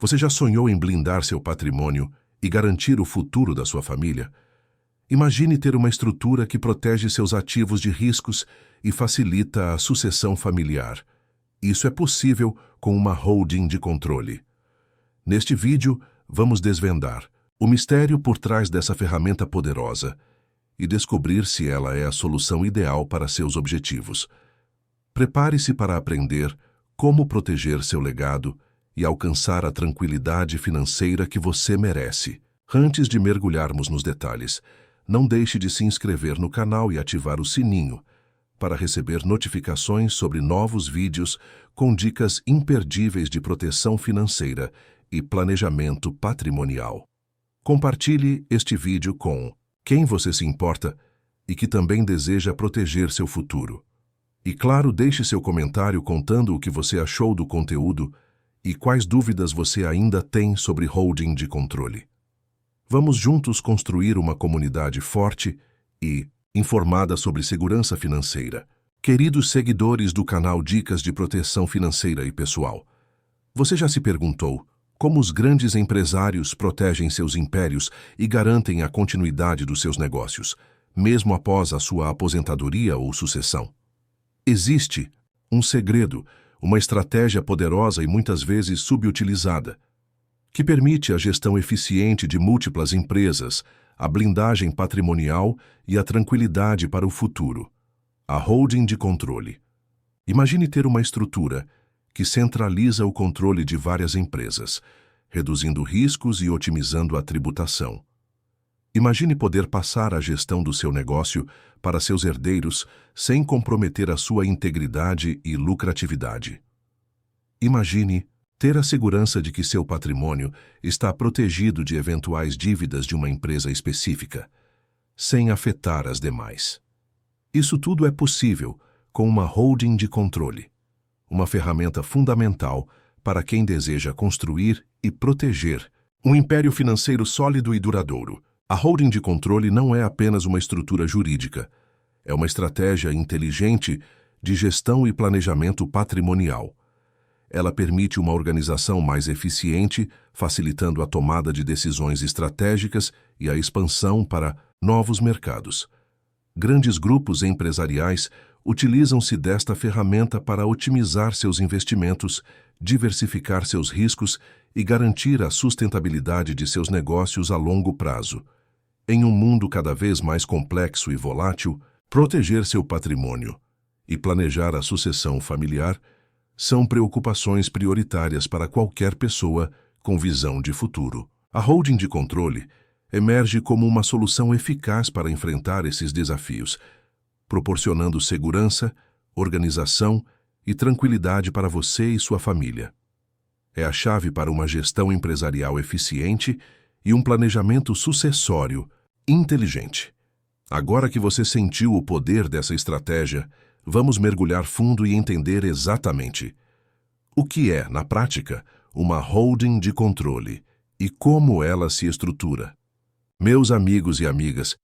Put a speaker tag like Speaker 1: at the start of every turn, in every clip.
Speaker 1: Você já sonhou em blindar seu patrimônio e garantir o futuro da sua família? Imagine ter uma estrutura que protege seus ativos de riscos e facilita a sucessão familiar. Isso é possível com uma holding de controle. Neste vídeo, vamos desvendar o mistério por trás dessa ferramenta poderosa e descobrir se ela é a solução ideal para seus objetivos. Prepare-se para aprender como proteger seu legado e alcançar a tranquilidade financeira que você merece. Antes de mergulharmos nos detalhes, não deixe de se inscrever no canal e ativar o sininho para receber notificações sobre novos vídeos com dicas imperdíveis de proteção financeira e planejamento patrimonial. Compartilhe este vídeo com quem você se importa e que também deseja proteger seu futuro. E claro, deixe seu comentário contando o que você achou do conteúdo e quais dúvidas você ainda tem sobre holding de controle. Vamos juntos construir uma comunidade forte e informada sobre segurança financeira. Queridos seguidores do canal Dicas de Proteção Financeira e Pessoal, você já se perguntou como os grandes empresários protegem seus impérios e garantem a continuidade dos seus negócios, mesmo após a sua aposentadoria ou sucessão? Existe um segredo, uma estratégia poderosa e muitas vezes subutilizada, que permite a gestão eficiente de múltiplas empresas, a blindagem patrimonial e a tranquilidade para o futuro. A holding de controle. Imagine ter uma estrutura que centraliza o controle de várias empresas, reduzindo riscos e otimizando a tributação. Imagine poder passar a gestão do seu negócio para seus herdeiros sem comprometer a sua integridade e lucratividade. Imagine ter a segurança de que seu patrimônio está protegido de eventuais dívidas de uma empresa específica, sem afetar as demais. Isso tudo é possível com uma holding de controle, uma ferramenta fundamental para quem deseja construir e proteger um império financeiro sólido e duradouro. A holding de controle não é apenas uma estrutura jurídica, é uma estratégia inteligente de gestão e planejamento patrimonial. Ela permite uma organização mais eficiente, facilitando a tomada de decisões estratégicas e a expansão para novos mercados. Grandes grupos empresariais utilizam-se desta ferramenta para otimizar seus investimentos, diversificar seus riscos e garantir a sustentabilidade de seus negócios a longo prazo. Em um mundo cada vez mais complexo e volátil, proteger seu patrimônio e planejar a sucessão familiar são preocupações prioritárias para qualquer pessoa com visão de futuro. A holding de controle emerge como uma solução eficaz para enfrentar esses desafios, proporcionando segurança, organização e tranquilidade para você e sua família. É a chave para uma gestão empresarial eficiente e um planejamento sucessório inteligente. Agora que você sentiu o poder dessa estratégia, vamos mergulhar fundo e entender exatamente o que é, na prática, uma holding de controle e como ela se estrutura. Meus amigos e amigas,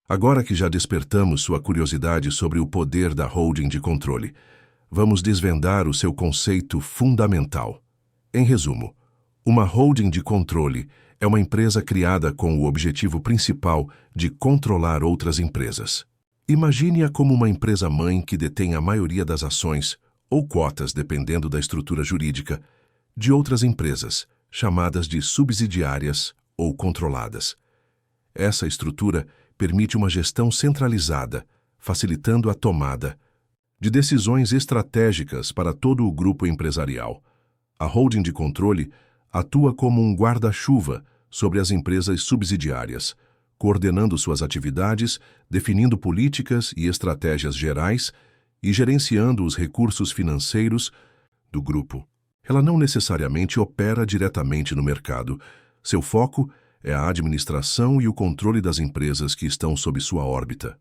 Speaker 1: agora que já despertamos sua curiosidade sobre o poder da holding de controle, vamos desvendar o seu conceito fundamental. Em resumo, uma holding de controle é uma empresa criada com o objetivo principal de controlar outras empresas. Imagine-a como uma empresa-mãe que detém a maioria das ações, ou cotas, dependendo da estrutura jurídica, de outras empresas, chamadas de subsidiárias ou controladas. Essa estrutura permite uma gestão centralizada, facilitando a tomada de decisões estratégicas para todo o grupo empresarial. A holding de controle atua como um guarda-chuva sobre as empresas subsidiárias, coordenando suas atividades, definindo políticas e estratégias gerais e gerenciando os recursos financeiros do grupo. Ela não necessariamente opera diretamente no mercado. Seu foco é a administração e o controle das empresas que estão sob sua órbita.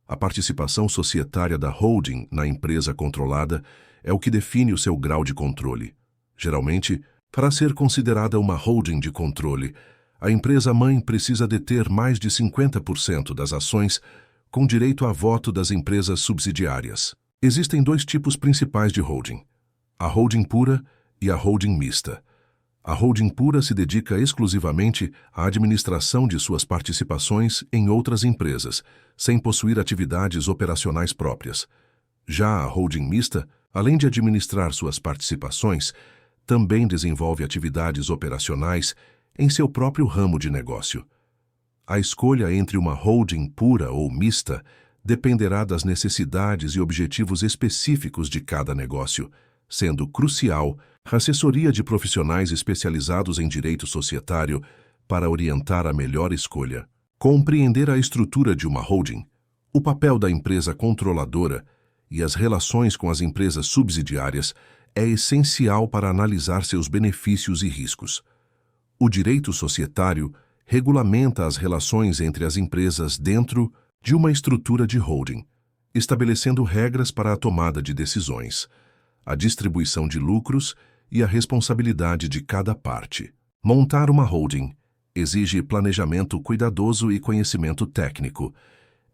Speaker 1: A participação societária da holding na empresa controlada é o que define o seu grau de controle. Geralmente, para ser considerada uma holding de controle, a empresa-mãe precisa deter mais de 50% das ações com direito a voto das empresas subsidiárias. Existem dois tipos principais de holding: a holding pura e a holding mista. A holding pura se dedica exclusivamente à administração de suas participações em outras empresas, sem possuir atividades operacionais próprias. Já a holding mista, além de administrar suas participações, também desenvolve atividades operacionais em seu próprio ramo de negócio. A escolha entre uma holding pura ou mista dependerá das necessidades e objetivos específicos de cada negócio, sendo crucial a assessoria de profissionais especializados em direito societário para orientar a melhor escolha. Compreender a estrutura de uma holding, o papel da empresa controladora e as relações com as empresas subsidiárias é essencial para analisar seus benefícios e riscos. O direito societário regulamenta as relações entre as empresas dentro de uma estrutura de holding, estabelecendo regras para a tomada de decisões, a distribuição de lucros e a responsabilidade de cada parte. Montar uma holding exige planejamento cuidadoso e conhecimento técnico,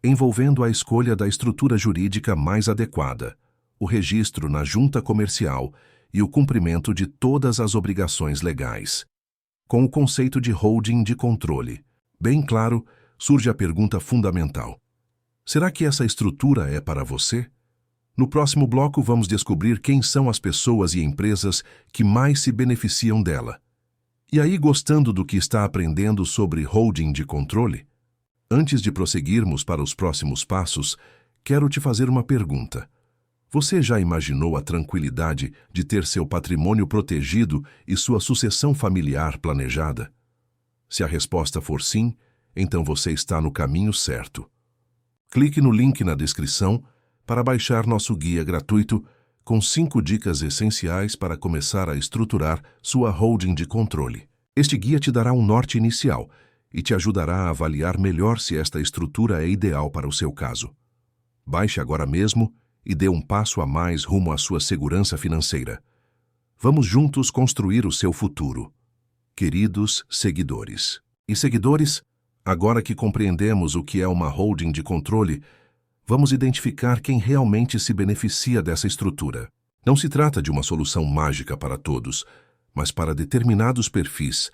Speaker 1: envolvendo a escolha da estrutura jurídica mais adequada, o registro na junta comercial e o cumprimento de todas as obrigações legais. Com o conceito de holding de controle bem claro, surge a pergunta fundamental: será que essa estrutura é para você? No próximo bloco, vamos descobrir quem são as pessoas e empresas que mais se beneficiam dela. E aí, gostando do que está aprendendo sobre holding de controle? Antes de prosseguirmos para os próximos passos, quero te fazer uma pergunta. Você já imaginou a tranquilidade de ter seu patrimônio protegido e sua sucessão familiar planejada? Se a resposta for sim, então você está no caminho certo. Clique no link na descrição para baixar nosso guia gratuito com 5 dicas essenciais para começar a estruturar sua holding de controle. Este guia te dará um norte inicial e te ajudará a avaliar melhor se esta estrutura é ideal para o seu caso. Baixe agora mesmo e dê um passo a mais rumo à sua segurança financeira. Vamos juntos construir o seu futuro. Queridos seguidores e seguidores, agora que compreendemos o que é uma holding de controle, vamos identificar quem realmente se beneficia dessa estrutura. Não se trata de uma solução mágica para todos, mas para determinados perfis,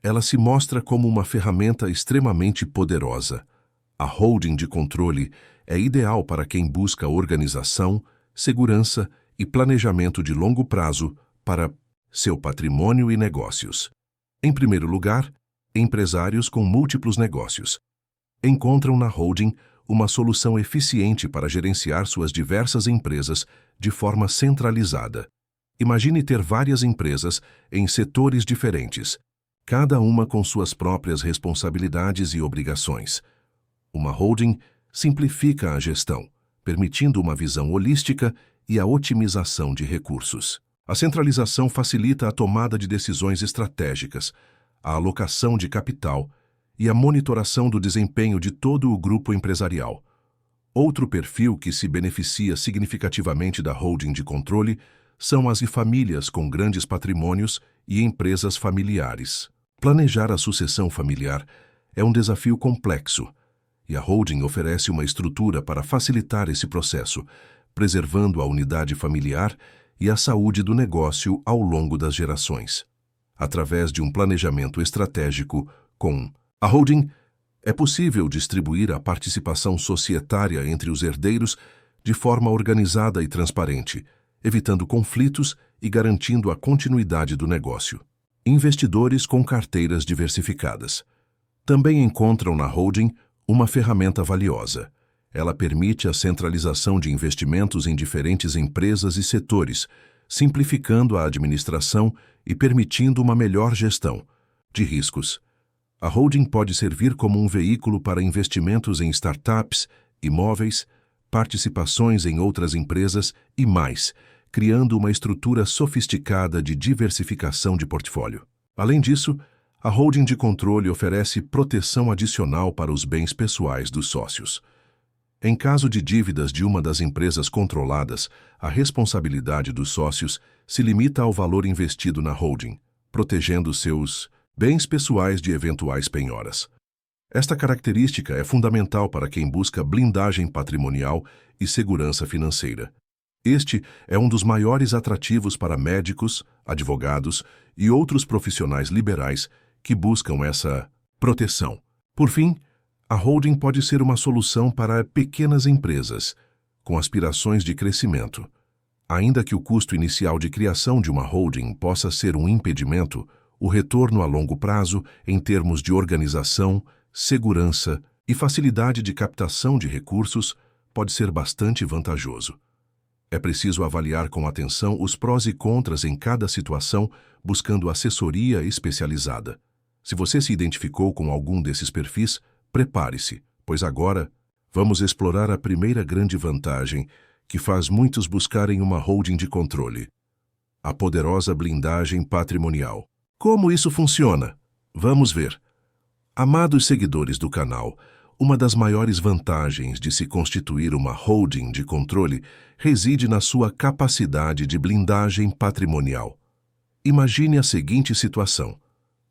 Speaker 1: ela se mostra como uma ferramenta extremamente poderosa. A holding de controle é ideal para quem busca organização, segurança e planejamento de longo prazo para seu patrimônio e negócios. Em primeiro lugar, empresários com múltiplos negócios encontram na holding uma solução eficiente para gerenciar suas diversas empresas de forma centralizada. Imagine ter várias empresas em setores diferentes, cada uma com suas próprias responsabilidades e obrigações. Uma holding simplifica a gestão, permitindo uma visão holística e a otimização de recursos. A centralização facilita a tomada de decisões estratégicas, a alocação de capital e a monitoração do desempenho de todo o grupo empresarial. Outro perfil que se beneficia significativamente da holding de controle são as famílias com grandes patrimônios e empresas familiares. Planejar a sucessão familiar é um desafio complexo, e a holding oferece uma estrutura para facilitar esse processo, preservando a unidade familiar e a saúde do negócio ao longo das gerações. Através de um planejamento estratégico com a holding, é possível distribuir a participação societária entre os herdeiros de forma organizada e transparente, evitando conflitos e garantindo a continuidade do negócio. Investidores com carteiras diversificadas também encontram na holding uma ferramenta valiosa. Ela permite a centralização de investimentos em diferentes empresas e setores, simplificando a administração e permitindo uma melhor gestão de riscos. A holding pode servir como um veículo para investimentos em startups, imóveis, participações em outras empresas e mais, criando uma estrutura sofisticada de diversificação de portfólio. Além disso, a holding de controle oferece proteção adicional para os bens pessoais dos sócios. Em caso de dívidas de uma das empresas controladas, a responsabilidade dos sócios se limita ao valor investido na holding, protegendo seus bens pessoais de eventuais penhoras. Esta característica é fundamental para quem busca blindagem patrimonial e segurança financeira. Este é um dos maiores atrativos para médicos, advogados e outros profissionais liberais que buscam essa proteção. Por fim, a holding pode ser uma solução para pequenas empresas, com aspirações de crescimento. Ainda que o custo inicial de criação de uma holding possa ser um impedimento, o retorno a longo prazo, em termos de organização, segurança e facilidade de captação de recursos, pode ser bastante vantajoso. É preciso avaliar com atenção os prós e contras em cada situação, buscando assessoria especializada. Se você se identificou com algum desses perfis, prepare-se, pois agora vamos explorar a primeira grande vantagem que faz muitos buscarem uma holding de controle: a poderosa blindagem patrimonial. Como isso funciona? Vamos ver. Amados seguidores do canal, uma das maiores vantagens de se constituir uma holding de controle reside na sua capacidade de blindagem patrimonial. Imagine a seguinte situação.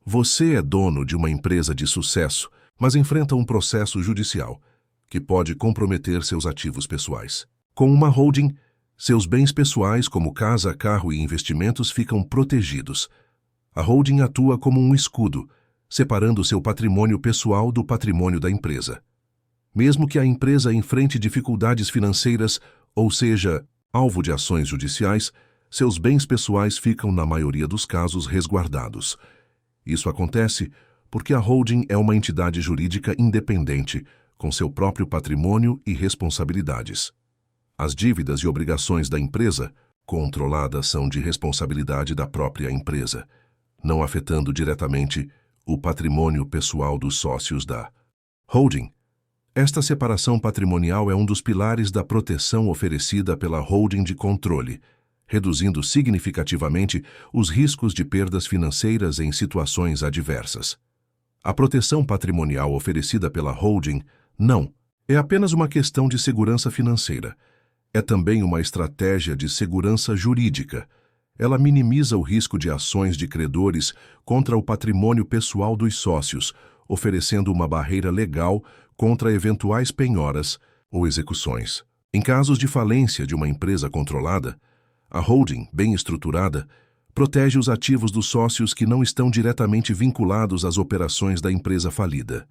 Speaker 1: Você é dono de uma empresa de sucesso, mas enfrenta um processo judicial que pode comprometer seus ativos pessoais. Com uma holding, seus bens pessoais como casa, carro e investimentos ficam protegidos. A holding atua como um escudo, separando seu patrimônio pessoal do patrimônio da empresa. Mesmo que a empresa enfrente dificuldades financeiras, ou seja, alvo de ações judiciais, seus bens pessoais ficam, na maioria dos casos, resguardados. Isso acontece porque a holding é uma entidade jurídica independente, com seu próprio patrimônio e responsabilidades. As dívidas e obrigações da empresa, controlada, são de responsabilidade da própria empresa, não afetando diretamente o patrimônio pessoal dos sócios da holding. Esta separação patrimonial é um dos pilares da proteção oferecida pela holding de controle, reduzindo significativamente os riscos de perdas financeiras em situações adversas. A proteção patrimonial oferecida pela holding não é apenas uma questão de segurança financeira. É também uma estratégia de segurança jurídica. Ela minimiza o risco de ações de credores contra o patrimônio pessoal dos sócios, oferecendo uma barreira legal contra eventuais penhoras ou execuções. Em casos de falência de uma empresa controlada, a holding, bem estruturada, protege os ativos dos sócios que não estão diretamente vinculados às operações da empresa falida.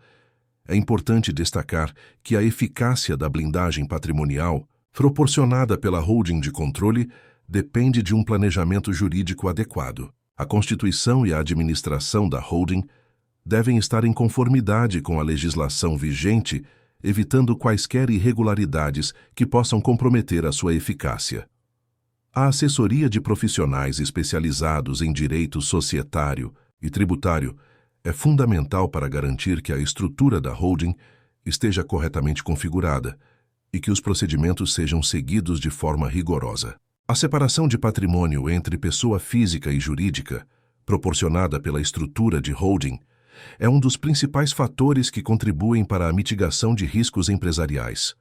Speaker 1: É importante destacar que a eficácia da blindagem patrimonial, proporcionada pela holding de controle, depende de um planejamento jurídico adequado. A constituição e a administração da holding devem estar em conformidade com a legislação vigente, evitando quaisquer irregularidades que possam comprometer a sua eficácia. A assessoria de profissionais especializados em direito societário e tributário é fundamental para garantir que a estrutura da holding esteja corretamente configurada e que os procedimentos sejam seguidos de forma rigorosa. A separação de patrimônio entre pessoa física e jurídica, proporcionada pela estrutura de holding, é um dos principais fatores que contribuem para a mitigação de riscos empresariais.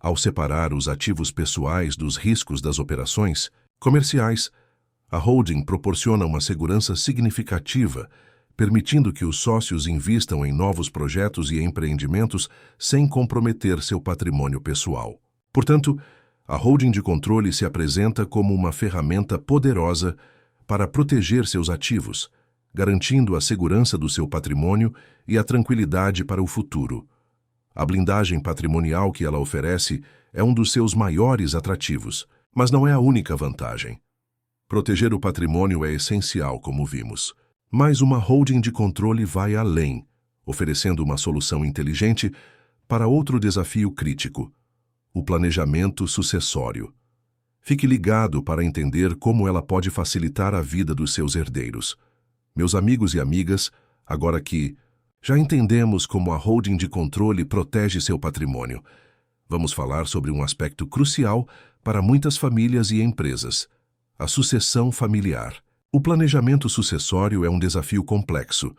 Speaker 1: Ao separar os ativos pessoais dos riscos das operações comerciais, a holding proporciona uma segurança significativa, permitindo que os sócios invistam em novos projetos e empreendimentos sem comprometer seu patrimônio pessoal. Portanto, a holding de controle se apresenta como uma ferramenta poderosa para proteger seus ativos, garantindo a segurança do seu patrimônio e a tranquilidade para o futuro. A blindagem patrimonial que ela oferece é um dos seus maiores atrativos, mas não é a única vantagem. Proteger o patrimônio é essencial, como vimos, mas uma holding de controle vai além, oferecendo uma solução inteligente para outro desafio crítico: o planejamento sucessório. Fique ligado para entender como ela pode facilitar a vida dos seus herdeiros. Meus amigos e amigas, agora que já entendemos como a holding de controle protege seu patrimônio, vamos falar sobre um aspecto crucial para muitas famílias e empresas: a sucessão familiar. O planejamento sucessório é um desafio complexo,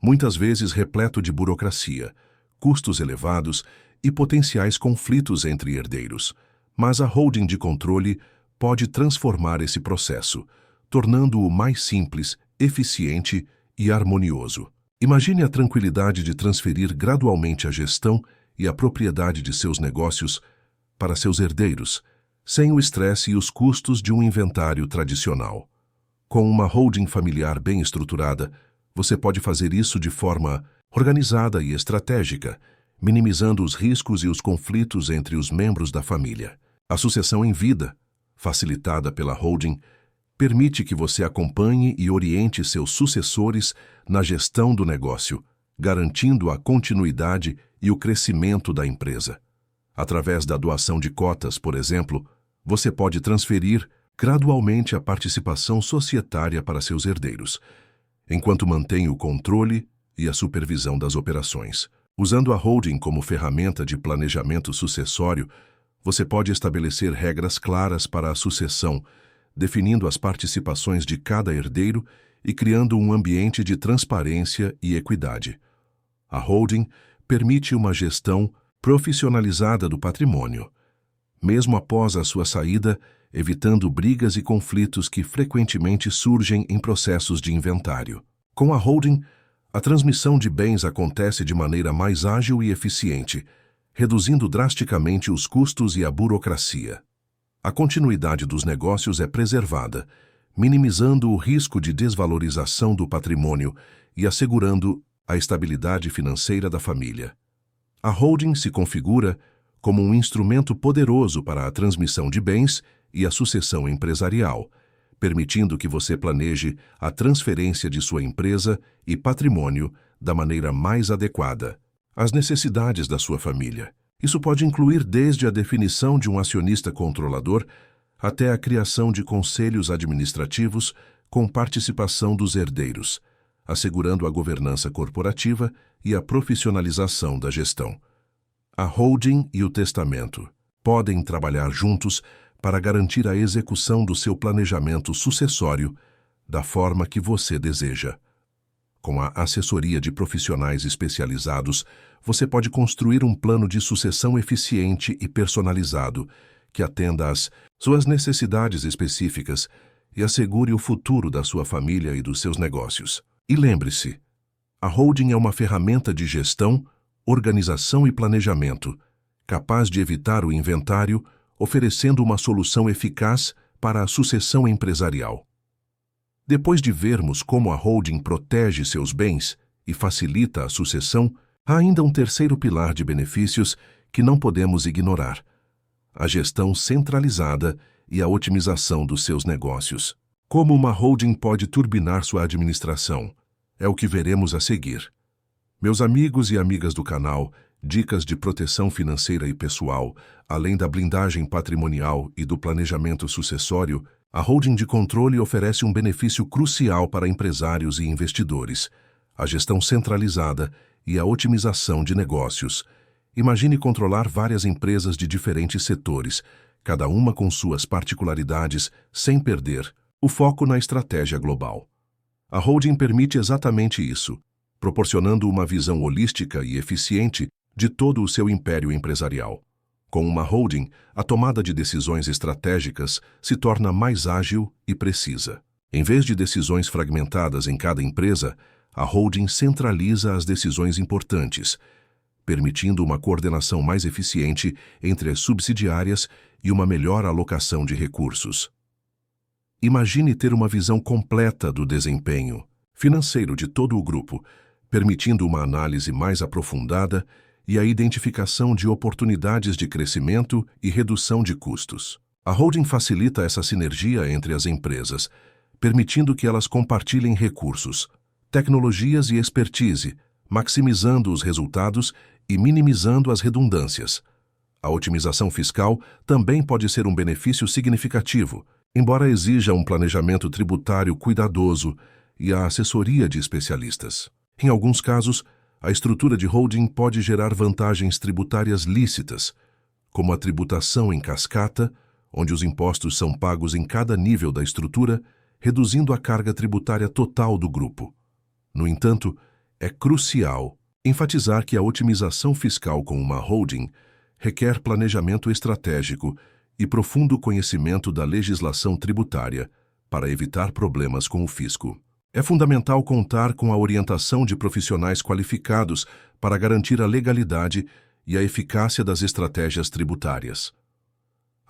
Speaker 1: muitas vezes repleto de burocracia, custos elevados e potenciais conflitos entre herdeiros. Mas a holding de controle pode transformar esse processo, tornando-o mais simples, eficiente e harmonioso. Imagine a tranquilidade de transferir gradualmente a gestão e a propriedade de seus negócios para seus herdeiros, sem o estresse e os custos de um inventário tradicional. Com uma holding familiar bem estruturada, você pode fazer isso de forma organizada e estratégica, minimizando os riscos e os conflitos entre os membros da família. A sucessão em vida, facilitada pela holding, permite que você acompanhe e oriente seus sucessores na gestão do negócio, garantindo a continuidade e o crescimento da empresa. Através da doação de cotas, por exemplo, você pode transferir gradualmente a participação societária para seus herdeiros, enquanto mantém o controle e a supervisão das operações. Usando a holding como ferramenta de planejamento sucessório, você pode estabelecer regras claras para a sucessão, definindo as participações de cada herdeiro e criando um ambiente de transparência e equidade. A holding permite uma gestão profissionalizada do patrimônio, mesmo após a sua saída, evitando brigas e conflitos que frequentemente surgem em processos de inventário. Com a holding, a transmissão de bens acontece de maneira mais ágil e eficiente, reduzindo drasticamente os custos e a burocracia. A continuidade dos negócios é preservada, minimizando o risco de desvalorização do patrimônio e assegurando a estabilidade financeira da família. A holding se configura como um instrumento poderoso para a transmissão de bens e a sucessão empresarial, permitindo que você planeje a transferência de sua empresa e patrimônio da maneira mais adequada às necessidades da sua família. Isso pode incluir desde a definição de um acionista controlador até a criação de conselhos administrativos com participação dos herdeiros, assegurando a governança corporativa e a profissionalização da gestão. A holding e o testamento podem trabalhar juntos para garantir a execução do seu planejamento sucessório da forma que você deseja. Com a assessoria de profissionais especializados, você pode construir um plano de sucessão eficiente e personalizado que atenda às suas necessidades específicas e assegure o futuro da sua família e dos seus negócios. E lembre-se, a holding é uma ferramenta de gestão, organização e planejamento, capaz de evitar o inventário, oferecendo uma solução eficaz para a sucessão empresarial. Depois de vermos como a holding protege seus bens e facilita a sucessão, há ainda um terceiro pilar de benefícios que não podemos ignorar: a gestão centralizada e a otimização dos seus negócios. Como uma holding pode turbinar sua administração? É o que veremos a seguir. Meus amigos e amigas do canal, dicas de proteção financeira e pessoal, além da blindagem patrimonial e do planejamento sucessório, a holding de controle oferece um benefício crucial para empresários e investidores: a gestão centralizada e a otimização de negócios. Imagine controlar várias empresas de diferentes setores, cada uma com suas particularidades, sem perder o foco na estratégia global. A holding permite exatamente isso, proporcionando uma visão holística e eficiente de todo o seu império empresarial. Com uma holding, a tomada de decisões estratégicas se torna mais ágil e precisa. Em vez de decisões fragmentadas em cada empresa, a holding centraliza as decisões importantes, permitindo uma coordenação mais eficiente entre as subsidiárias e uma melhor alocação de recursos. Imagine ter uma visão completa do desempenho financeiro de todo o grupo, permitindo uma análise mais aprofundada e a identificação de oportunidades de crescimento e redução de custos. A holding facilita essa sinergia entre as empresas, permitindo que elas compartilhem recursos, tecnologias e expertise, maximizando os resultados e minimizando as redundâncias. A otimização fiscal também pode ser um benefício significativo, embora exija um planejamento tributário cuidadoso e a assessoria de especialistas. Em alguns casos, a estrutura de holding pode gerar vantagens tributárias lícitas, como a tributação em cascata, onde os impostos são pagos em cada nível da estrutura, reduzindo a carga tributária total do grupo. No entanto, é crucial enfatizar que a otimização fiscal com uma holding requer planejamento estratégico e profundo conhecimento da legislação tributária para evitar problemas com o fisco. É fundamental contar com a orientação de profissionais qualificados para garantir a legalidade e a eficácia das estratégias tributárias.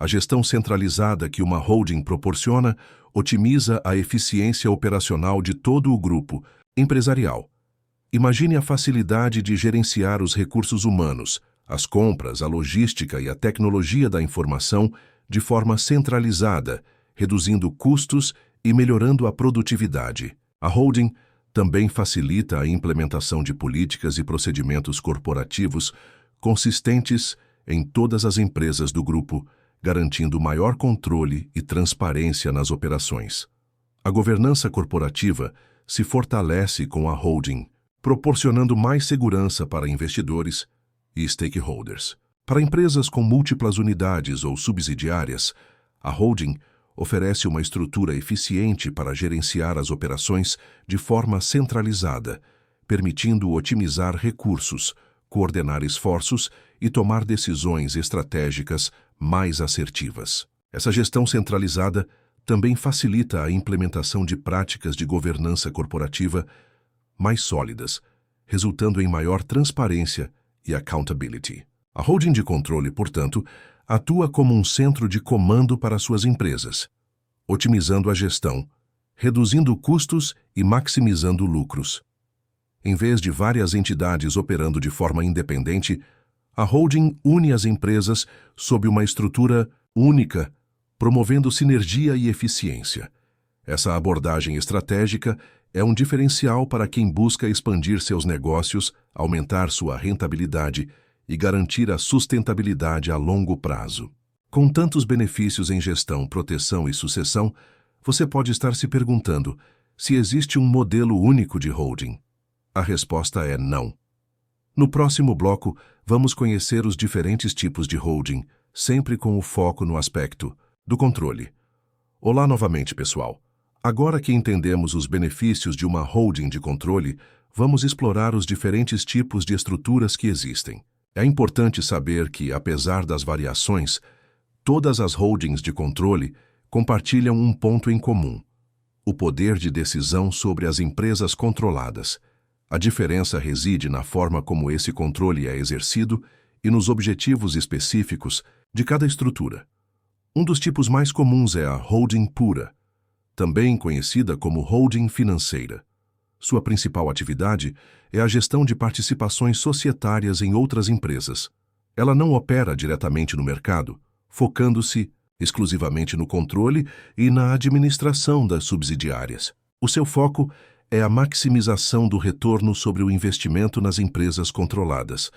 Speaker 1: A gestão centralizada que uma holding proporciona otimiza a eficiência operacional de todo o grupo empresarial. Imagine a facilidade de gerenciar os recursos humanos, as compras, a logística e a tecnologia da informação de forma centralizada, reduzindo custos e melhorando a produtividade. A holding também facilita a implementação de políticas e procedimentos corporativos consistentes em todas as empresas do grupo, garantindo maior controle e transparência nas operações. A governança corporativa se fortalece com a holding, proporcionando mais segurança para investidores e stakeholders. Para empresas com múltiplas unidades ou subsidiárias, a holding oferece uma estrutura eficiente para gerenciar as operações de forma centralizada, permitindo otimizar recursos, coordenar esforços e tomar decisões estratégicas mais assertivas. Essa gestão centralizada também facilita a implementação de práticas de governança corporativa mais sólidas, resultando em maior transparência e accountability. A holding de controle, portanto, atua como um centro de comando para suas empresas, otimizando a gestão, reduzindo custos e maximizando lucros. Em vez de várias entidades operando de forma independente, a holding une as empresas sob uma estrutura única, promovendo sinergia e eficiência. Essa abordagem estratégica é um diferencial para quem busca expandir seus negócios, aumentar sua rentabilidade e garantir a sustentabilidade a longo prazo. Com tantos benefícios em gestão, proteção e sucessão, você pode estar se perguntando se existe um modelo único de holding. A resposta é não. No próximo bloco, vamos conhecer os diferentes tipos de holding, sempre com o foco no aspecto do controle. Olá novamente, pessoal. Agora que entendemos os benefícios de uma holding de controle, vamos explorar os diferentes tipos de estruturas que existem. É importante saber que, apesar das variações, todas as holdings de controle compartilham um ponto em comum: o poder de decisão sobre as empresas controladas. A diferença reside na forma como esse controle é exercido e nos objetivos específicos de cada estrutura. Um dos tipos mais comuns é a holding pura, também conhecida como holding financeira. Sua principal atividade é a gestão de participações societárias em outras empresas. Ela não opera diretamente no mercado, focando-se exclusivamente no controle e na administração das subsidiárias. O seu foco é a maximização do retorno sobre o investimento nas empresas controladas.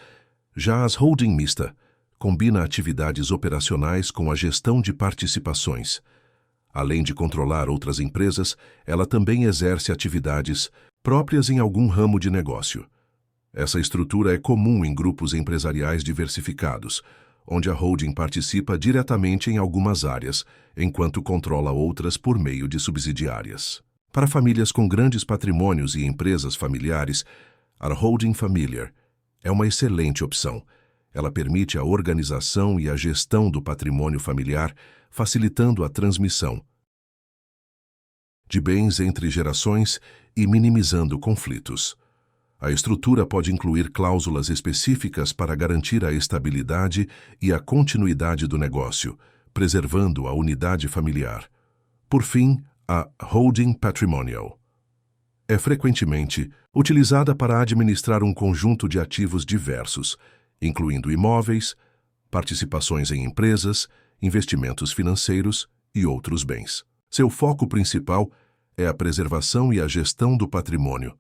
Speaker 1: Já as holding mista combina atividades operacionais com a gestão de participações. Além de controlar outras empresas, ela também exerce atividades próprias em algum ramo de negócio. Essa estrutura é comum em grupos empresariais diversificados, onde a holding participa diretamente em algumas áreas, enquanto controla outras por meio de subsidiárias. Para famílias com grandes patrimônios e empresas familiares, a holding familiar é uma excelente opção. Ela permite a organização e a gestão do patrimônio familiar, facilitando a transmissão de bens entre gerações e minimizando conflitos. A estrutura pode incluir cláusulas específicas para garantir a estabilidade e a continuidade do negócio, preservando a unidade familiar. Por fim, a holding patrimonial é frequentemente utilizada para administrar um conjunto de ativos diversos, incluindo imóveis, participações em empresas, investimentos financeiros e outros bens. Seu foco principal é a preservação e a gestão do patrimônio,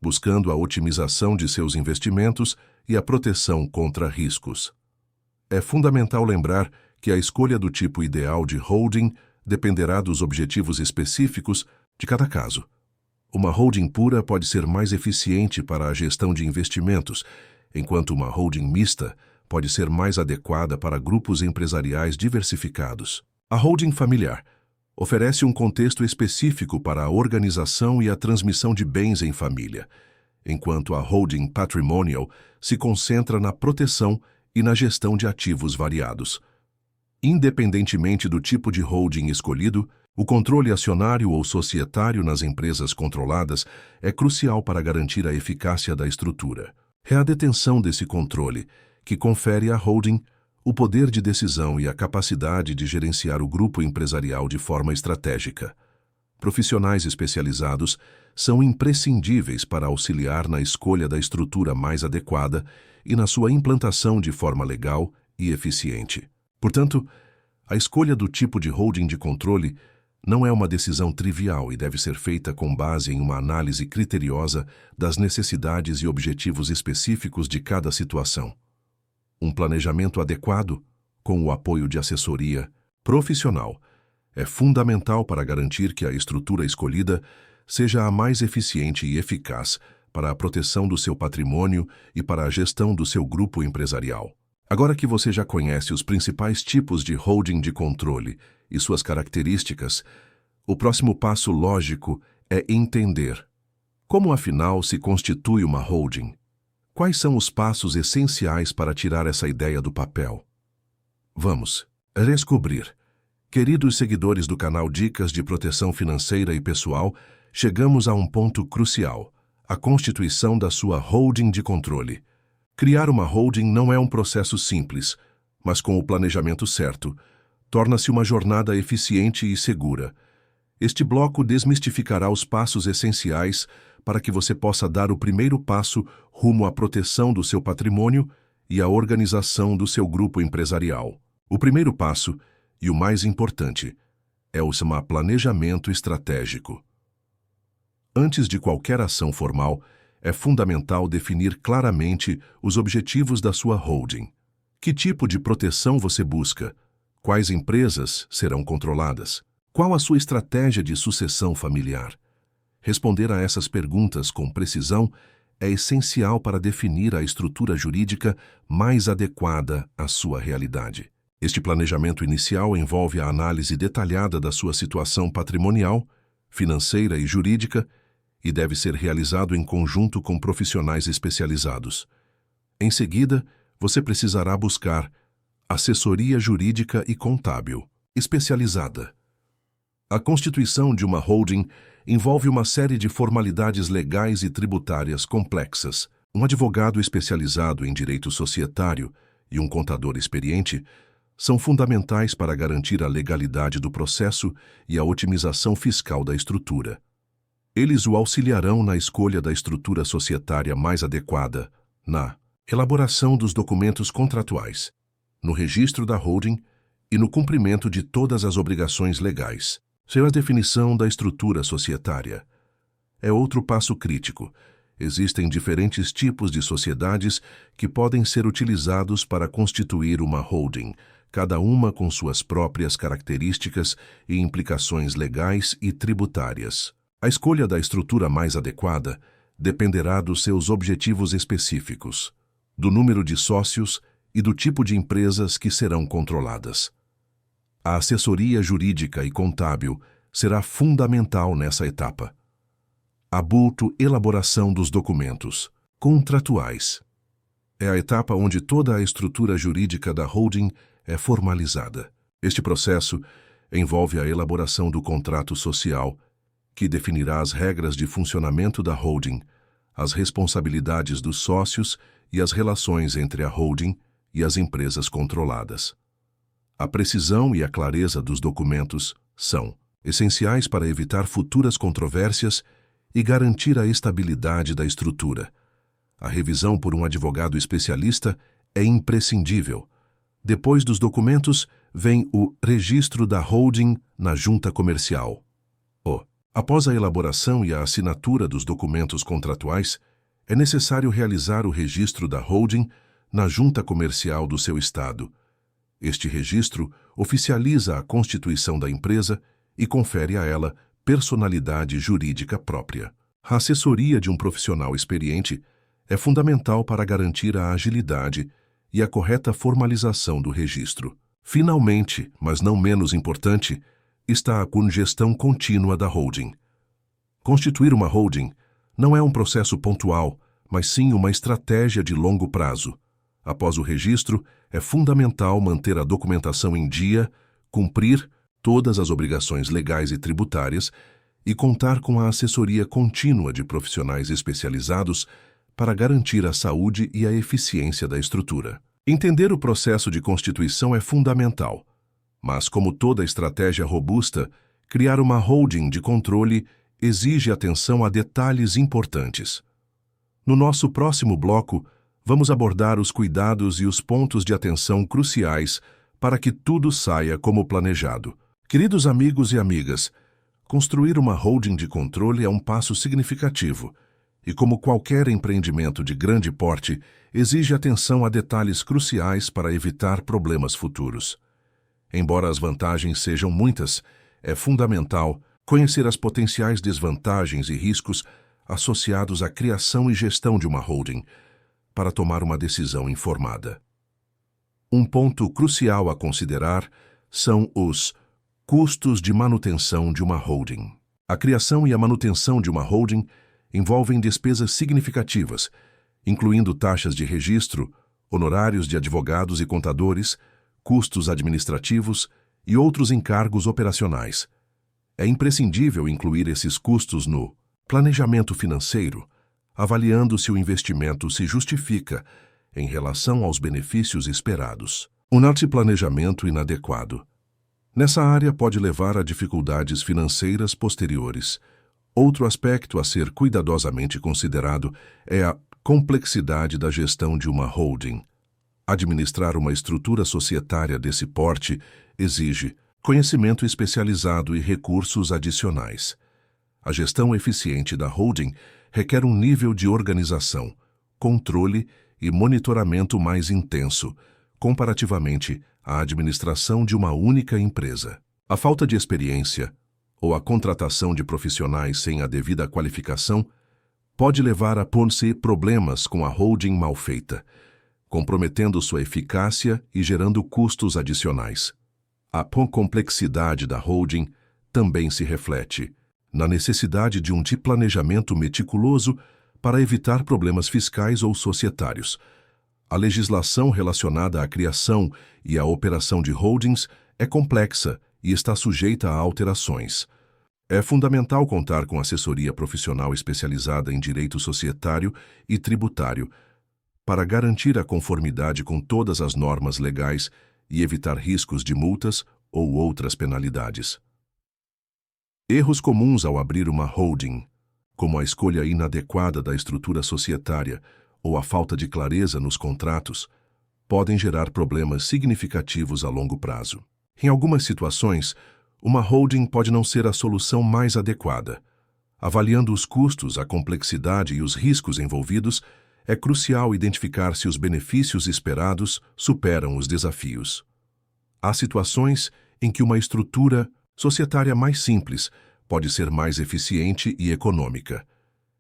Speaker 1: buscando a otimização de seus investimentos e a proteção contra riscos. É fundamental lembrar que a escolha do tipo ideal de holding dependerá dos objetivos específicos de cada caso. Uma holding pura pode ser mais eficiente para a gestão de investimentos, enquanto uma holding mista pode ser mais adequada para grupos empresariais diversificados. A holding familiar oferece um contexto específico para a organização e a transmissão de bens em família, enquanto a holding patrimonial se concentra na proteção e na gestão de ativos variados. Independentemente do tipo de holding escolhido, o controle acionário ou societário nas empresas controladas é crucial para garantir a eficácia da estrutura. É a detenção desse controle que confere à holding o poder de decisão e a capacidade de gerenciar o grupo empresarial de forma estratégica. Profissionais especializados são imprescindíveis para auxiliar na escolha da estrutura mais adequada e na sua implantação de forma legal e eficiente. Portanto, a escolha do tipo de holding de controle não é uma decisão trivial e deve ser feita com base em uma análise criteriosa das necessidades e objetivos específicos de cada situação. Um planejamento adequado, com o apoio de assessoria profissional, é fundamental para garantir que a estrutura escolhida seja a mais eficiente e eficaz para a proteção do seu patrimônio e para a gestão do seu grupo empresarial. Agora que você já conhece os principais tipos de holding de controle e suas características, o próximo passo lógico é entender como, afinal, se constitui uma holding. Quais são os passos essenciais para tirar essa ideia do papel? Vamos descobrir. Queridos seguidores do canal Dicas de Proteção Financeira e Pessoal, chegamos a um ponto crucial: a constituição da sua holding de controle. Criar uma holding não é um processo simples, mas com o planejamento certo, torna-se uma jornada eficiente e segura. Este bloco desmistificará os passos essenciais para que você possa dar o primeiro passo rumo à proteção do seu patrimônio e à organização do seu grupo empresarial. O primeiro passo, e o mais importante, é o planejamento estratégico. Antes de qualquer ação formal, é fundamental definir claramente os objetivos da sua holding. Que tipo de proteção você busca? Quais empresas serão controladas? Qual a sua estratégia de sucessão familiar? Responder a essas perguntas com precisão é essencial para definir a estrutura jurídica mais adequada à sua realidade. Este planejamento inicial envolve a análise detalhada da sua situação patrimonial, financeira e jurídica e deve ser realizado em conjunto com profissionais especializados. Em seguida, você precisará buscar assessoria jurídica e contábil especializada. A constituição de uma holding envolve uma série de formalidades legais e tributárias complexas. Um advogado especializado em direito societário e um contador experiente são fundamentais para garantir a legalidade do processo e a otimização fiscal da estrutura. Eles o auxiliarão na escolha da estrutura societária mais adequada, na elaboração dos documentos contratuais, no registro da holding e no cumprimento de todas as obrigações legais. A definição da estrutura societária é outro passo crítico. Existem diferentes tipos de sociedades que podem ser utilizados para constituir uma holding, cada uma com suas próprias características e implicações legais e tributárias. A escolha da estrutura mais adequada dependerá dos seus objetivos específicos, do número de sócios e do tipo de empresas que serão controladas. A assessoria jurídica e contábil será fundamental nessa etapa. A elaboração dos documentos contratuais. É a etapa onde toda a estrutura jurídica da holding é formalizada. Este processo envolve a elaboração do contrato social, que definirá as regras de funcionamento da holding, as responsabilidades dos sócios e as relações entre a holding e as empresas controladas. A precisão e a clareza dos documentos são essenciais para evitar futuras controvérsias e garantir a estabilidade da estrutura. A revisão por um advogado especialista é imprescindível. Depois dos documentos, vem o registro da holding na junta comercial. Após a elaboração e a assinatura dos documentos contratuais, é necessário realizar o registro da holding na junta comercial do seu estado. Este registro oficializa a constituição da empresa e confere a ela personalidade jurídica própria. A assessoria de um profissional experiente é fundamental para garantir a agilidade e a correta formalização do registro. Finalmente, mas não menos importante, está a gestão contínua da holding. Constituir uma holding não é um processo pontual, mas sim uma estratégia de longo prazo. Após o registro, é fundamental manter a documentação em dia, cumprir todas as obrigações legais e tributárias e contar com a assessoria contínua de profissionais especializados para garantir a saúde e a eficiência da estrutura. Entender o processo de constituição é fundamental, mas, como toda estratégia robusta, criar uma holding de controle exige atenção a detalhes importantes. No nosso próximo bloco, vamos abordar os cuidados e os pontos de atenção cruciais para que tudo saia como planejado. Queridos amigos e amigas, construir uma holding de controle é um passo significativo e, como qualquer empreendimento de grande porte, exige atenção a detalhes cruciais para evitar problemas futuros. Embora as vantagens sejam muitas, é fundamental conhecer as potenciais desvantagens e riscos associados à criação e gestão de uma holding para tomar uma decisão informada. Um ponto crucial a considerar são os custos de manutenção de uma holding. A criação e a manutenção de uma holding envolvem despesas significativas, incluindo taxas de registro, honorários de advogados e contadores, custos administrativos e outros encargos operacionais. É imprescindível incluir esses custos no planejamento financeiro, avaliando se o investimento se justifica em relação aos benefícios esperados. O planejamento inadequado. Nessa área pode levar a dificuldades financeiras posteriores. Outro aspecto a ser cuidadosamente considerado é a complexidade da gestão de uma holding. Administrar uma estrutura societária desse porte exige conhecimento especializado e recursos adicionais. A gestão eficiente da holding requer um nível de organização, controle e monitoramento mais intenso, comparativamente à administração de uma única empresa. A falta de experiência ou a contratação de profissionais sem a devida qualificação pode levar a pôr-se problemas com a holding mal feita, comprometendo sua eficácia e gerando custos adicionais. A complexidade da holding também se reflete na necessidade de um planejamento meticuloso para evitar problemas fiscais ou societários. A legislação relacionada à criação e à operação de holdings é complexa e está sujeita a alterações. É fundamental contar com assessoria profissional especializada em direito societário e tributário para garantir a conformidade com todas as normas legais e evitar riscos de multas ou outras penalidades. Erros comuns ao abrir uma holding, como a escolha inadequada da estrutura societária ou a falta de clareza nos contratos, podem gerar problemas significativos a longo prazo. Em algumas situações, uma holding pode não ser a solução mais adequada. Avaliando os custos, a complexidade e os riscos envolvidos, é crucial identificar se os benefícios esperados superam os desafios. Há situações em que uma estrutura societária mais simples pode ser mais eficiente e econômica.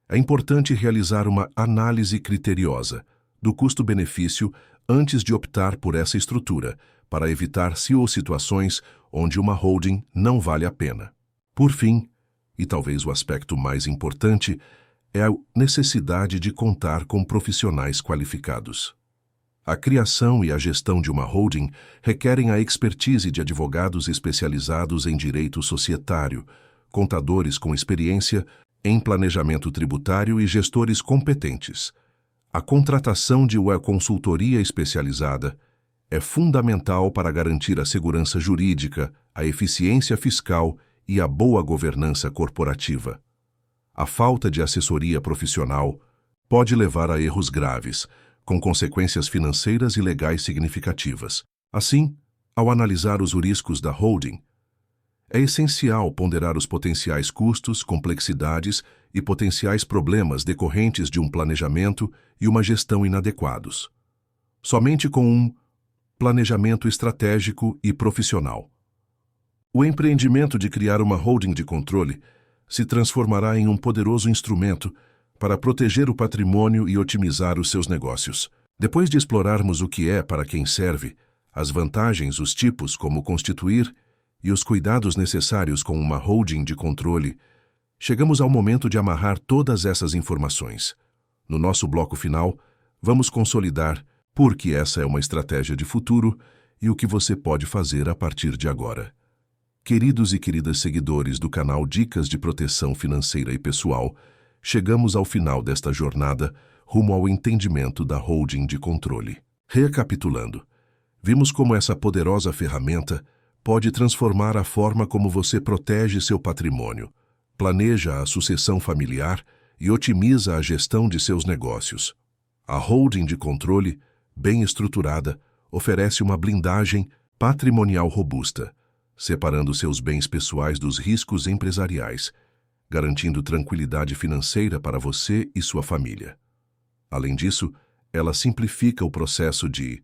Speaker 1: É importante realizar uma análise criteriosa do custo-benefício antes de optar por essa estrutura, para evitar situações onde uma holding não vale a pena. Por fim, e talvez o aspecto mais importante, é a necessidade de contar com profissionais qualificados. A criação e a gestão de uma holding requerem a expertise de advogados especializados em direito societário, contadores com experiência em planejamento tributário e gestores competentes. A contratação de uma consultoria especializada é fundamental para garantir a segurança jurídica, a eficiência fiscal e a boa governança corporativa. A falta de assessoria profissional pode levar a erros graves, com consequências financeiras e legais significativas. Assim, ao analisar os riscos da holding, é essencial ponderar os potenciais custos, complexidades e potenciais problemas decorrentes de um planejamento e uma gestão inadequados. Somente com um planejamento estratégico e profissional, o empreendimento de criar uma holding de controle se transformará em um poderoso instrumento para proteger o patrimônio e otimizar os seus negócios. Depois de explorarmos o que é, para quem serve, as vantagens, os tipos, como constituir e os cuidados necessários com uma holding de controle, chegamos ao momento de amarrar todas essas informações. No nosso bloco final, vamos consolidar por que essa é uma estratégia de futuro e o que você pode fazer a partir de agora. Queridos e queridas seguidores do canal Dicas de Proteção Financeira e Pessoal, chegamos ao final desta jornada rumo ao entendimento da holding de controle. Recapitulando, vimos como essa poderosa ferramenta pode transformar a forma como você protege seu patrimônio, planeja a sucessão familiar e otimiza a gestão de seus negócios. A holding de controle, bem estruturada, oferece uma blindagem patrimonial robusta, separando seus bens pessoais dos riscos empresariais, garantindo tranquilidade financeira para você e sua família. Além disso, ela simplifica o processo de